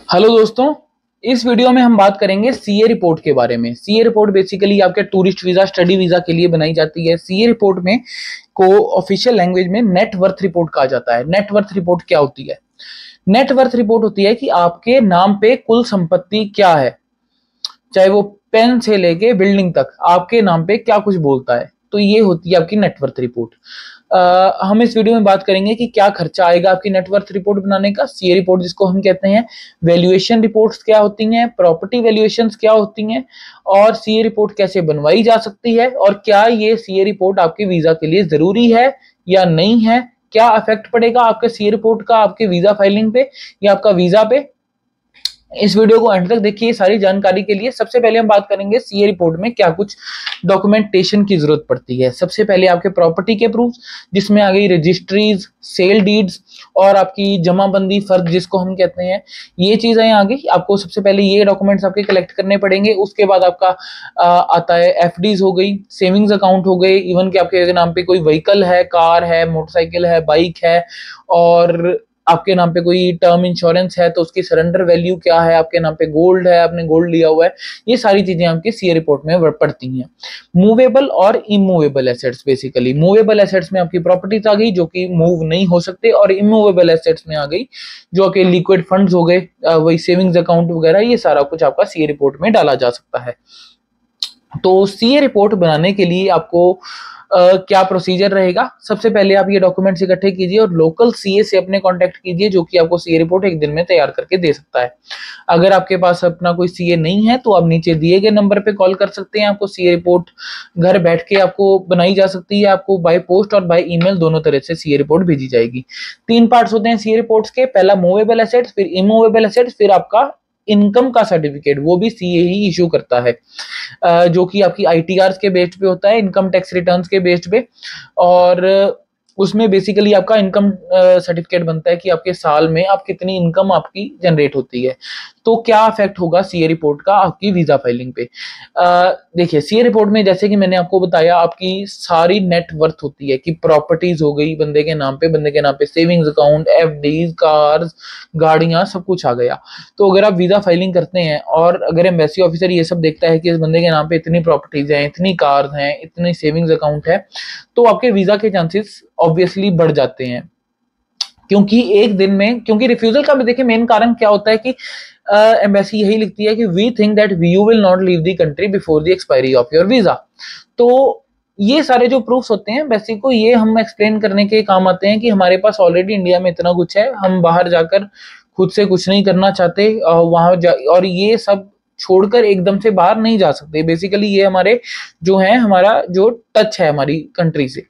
Hello दोस्तों, इस video में हम बात करेंगे सीए रिपोर्ट के बारे में। सीए रिपोर्ट बेसिकली आपके टूरिस्ट वीजा, स्टडी वीजा के लिए बनाई जाती है। सीए रिपोर्ट में को ऑफिशियल लैंग्वेज में नेट वर्थ रिपोर्ट कहा जाता है। नेट वर्थ रिपोर्ट क्या होती है? नेट वर्थ रिपोर्ट होती है कि आपके नाम पे कुल संपत्ति क्या है, चाहे वो पेन से लेके बिल्डिंग तक आपके नाम पे क्या कुछ बोलता है। तो ये होती है आपकी नेटवर्थ रिपोर्ट। हम इस वीडियो में बात करेंगे कि क्या खर्चा आएगा आपकी नेटवर्थ रिपोर्ट बनाने का। सीए रिपोर्ट जिसको हम कहते हैं, वैल्यूएशन रिपोर्ट्स क्या होती हैं, प्रॉपर्टी वैल्यूएशंस क्या होती हैं, और सीए रिपोर्ट कैसे बनवाई जा सकती है, और क्या ये सीए रिपोर्ट आपके वीजा के लिए जरूरी है या नहीं है, क्या इफेक्ट पड़ेगा आपके सीए रिपोर्ट का आपके वीजा फाइलिंग पे या आपका वीजा पे। इस वीडियो को एंड तक देखिए सारी जानकारी के लिए। सबसे पहले हम बात करेंगे सीए रिपोर्ट में क्या कुछ डॉक्यूमेंटेशन की जरूरत पड़ती है। सबसे पहले आपके प्रॉपर्टी के प्रूफ, जिसमें आ गई रजिस्ट्रीज, सेल डीड्स और आपकी जमाबंदी फर्क जिसको हम कहते हैं, ये चीजें आ गई। आपको सबसे पहले ये डॉक्यूमेंट्स आपके कलेक्ट करने पड़ेंगे। उसके बाद आपका आता है एफडीज हो गई, सेविंग्स अकाउंट हो गए, इवन कि आपके नाम पे कोई व्हीकल है, कार है, मोटरसाइकिल है, बाइक है, और आपके नाम पे कोई टर्म इंश्योरेंस है तो उसकी सरेंडर वैल्यू क्या है, आपके नाम पे गोल्ड है, आपने गोल्ड लिया हुआ है, ये सारी चीजें आपकी सीए रिपोर्ट में पड़ती हैं। मूवेबल और immovable assets, basically movable assets में आपकी प्रॉपर्टीज आ गई जो कि मूव नहीं हो सकते, और इमूवेबल एसेट्स में आ गई जो आपके लिक्विड फंड्स हो गए, वही सेविंग्स अकाउंट वगैरह, ये सारा कुछ आपका सीए रिपोर्ट में डाला जा सकता है। तो सीए रिपोर्ट बनाने के लिए आपको क्या प्रोसीजर रहेगा? सबसे पहले आप ये डॉक्यूमेंट्स इकट्ठे कीजिए और लोकल सीए से अपने कांटेक्ट कीजिए, जो कि आपको सीए रिपोर्ट एक दिन में तैयार करके दे सकता है। अगर आपके पास अपना कोई सीए नहीं है तो आप नीचे दिए गए नंबर पे कॉल कर सकते हैं। आपको सीए रिपोर्ट घर बैठ के आपको बनाई जा सकती है। आपको बाय पोस्ट और बाय ईमेल दोनों तरह से सीए रिपोर्ट भेजी जाएगी। 3 पार्ट्स होते हैं सीए रिपोर्ट्स के। पहला मूवेबल एसेट्स, फिर इमूवेबल एसेट्स, फिर आपका इनकम का सर्टिफिकेट, वो भी सीए ही इशू करता है, जो कि आपकी आईटीआर के बेस्ड पे होता है, इनकम टैक्स रिटर्न्स के बेस्ड पे। और उसमें बेसिकली आपका इनकम सर्टिफिकेट बनता है कि आपके साल में आप कितनी इनकम आपकी जनरेट होती है। तो क्या इफेक्ट होगा सीए रिपोर्ट का आपकी वीजा फाइलिंग पे? देखिए, सीए रिपोर्ट में जैसे कि मैंने आपको बताया, आपकी सारी नेट वर्थ होती है कि प्रॉपर्टीज हो गई बंदे के नाम पे सेविंग्स अकाउंट, एफडीज, कार्स, गाड़ियां, सब कुछ आ गया। तो अगर आप वीजा फाइलिंग करते हैं और अगर एम्बेसी ऑफिसर ये सब देखता है कि इस बंदे के नाम पे इतनी प्रॉपर्टीज हैं, इतनी कार्स हैं, इतनी सेविंग्स अकाउंट है, तो आपके वीजा के चांसेस ऑब्वियसली बढ़ जाते हैं। क्योंकि एक दिन में, क्योंकि रिफ्यूजल का भी देखिए मेन कारण क्या होता है कि एम्बेसी यही लिखती है कि we think that you will not leave the country before the expiry of your visa. तो ये सारे जो प्रूफ्स होते हैं एम्बेसी को, ये हम एक्सप्लेन करने के काम आते हैं कि हमारे पास ऑलरेडी इंडिया में इतना कुछ है, हम बाहर जाकर खुद से कुछ नहीं करना चाहते, और ये सब छोड़कर एकदम से बाहर नहीं जा सकते। बेसिकली ये हमारे जो है, हमारा जो टच है हमारी कंट्री से।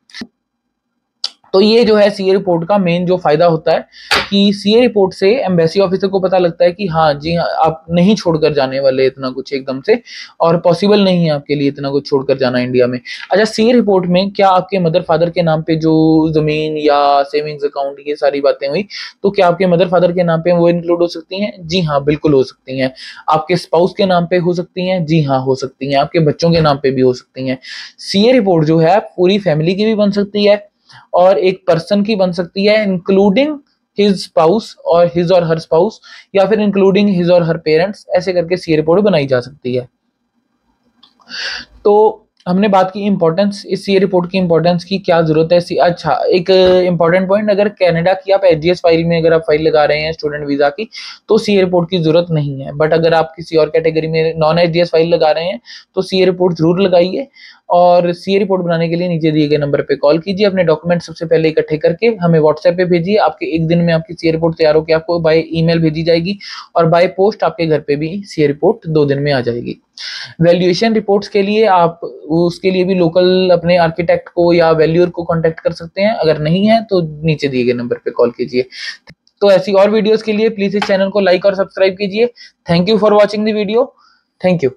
तो ये जो है सीए रिपोर्ट का मेन जो फायदा होता है कि सीए रिपोर्ट से एम्बेसी ऑफिसर को पता लगता है कि हाँ जी हाँ, आप नहीं छोड़कर जाने वाले इतना कुछ एकदम से, और पॉसिबल नहीं है आपके लिए इतना कुछ छोड़कर जाना इंडिया में। अच्छा, सीए रिपोर्ट में क्या आपके मदर फादर के नाम पे जो जमीन या सेविंग्स अकाउंट, ये सारी बातें हुई, तो क्या आपके मदर फादर के नाम पे वो इंक्लूड हो सकती हैं? जी हाँ, बिल्कुल हो सकती हैं। आपके स्पाउस के नाम पे हो सकती हैं? जी हाँ, हो सकती हैं। आपके बच्चों के नाम पे भी हो सकती हैं। सीए रिपोर्ट जो है पूरी फैमिली की भी बन सकती है और एक पर्सन की बन सकती है, इंक्लूडिंग हिज स्पाउस और हिज और हर स्पाउस, या फिर इंक्लूडिंग हिज और हर पेरेंट्स। ऐसे करके सीए रिपोर्ट बनाई जा सकती है। तो हमने बात की इंपॉर्टेंस, इस सीए रिपोर्ट की इंपॉर्टेंस की, क्या जरूरत है। अच्छा, एक इंपॉर्टेंट पॉइंट, अगर कनाडा की आप एचजीएस फाइल में अगर आप फाइल लगा रहे हैं स्टूडेंट वीजा की, तो सीए रिपोर्ट की जरूरत नहीं है। बट अगर आप किसी और कैटेगरी में नॉन एचजीएस फाइल लगा रहे हैं तो सीए रिपोर्ट जरूर लगाइए। और सीए रिपोर्ट बनाने के लिए नीचे दिए गए नंबर पे कॉल कीजिए। अपने डॉक्यूमेंट सबसे पहले इकट्ठे करके हमें व्हाट्सएप पे भेजिए। आपके एक दिन में आपकी सीए रिपोर्ट तैयार होकर आपको बाय ईमेल भेजी जाएगी, और बाय पोस्ट आपके घर पे भी सीए रिपोर्ट 2 दिन में आ जाएगी। वैल्यूएशन रिपोर्ट्स के लिए आप उसके लिए भी लोकल अपने आर्किटेक्ट को या वैल्यूअर को कांटेक्ट कर सकते हैं। अगर नहीं है तो नीचे दिए गए नंबर पे कॉल कीजिए। तो ऐसी और वीडियोस के लिए प्लीज इस चैनल को लाइक और सब्सक्राइब कीजिए। Thank you for watching the video. Thank you.